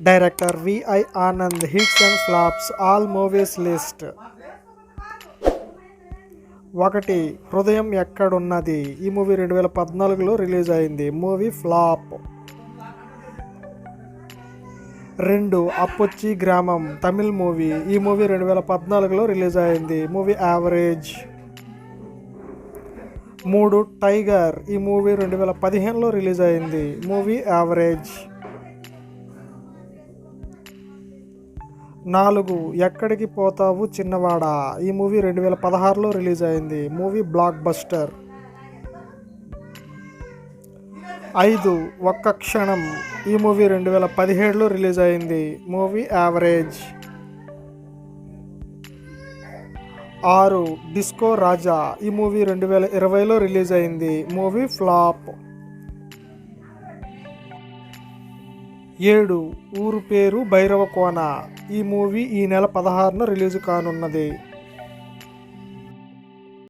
Director V I Anand. Hits and flops, all movies list. 1. Hrudayam Ekkadunnadi. ఈ movie 2014లో release అయింది. Movie flop. 2. Appuchi Gramam, Tamil movie. ఈ movie 2014లో రిలీజ్ అయింది. Movie average. 3. టైగర్. ఈ మూవీ 2015లో రిలీజ్ అయింది. Movie average. 4. ఎక్కడికి పోతావు చిన్నవాడా. ఈ మూవీ 2016లో రిలీజ్ అయింది. Movie blockbuster. 5. Okka Kshanam. ఈ మూవీ 2017లో రిలీజ్ అయింది. Movie average. 6. డిస్కో రాజా. ఈ మూవీ 2020లో రిలీజ్ అయింది. Movie flop. 7. ఊరు పేరు భైరవకోన. ఈ మూవీ ఈ నెల 16న రిలీజ్ కానున్నది.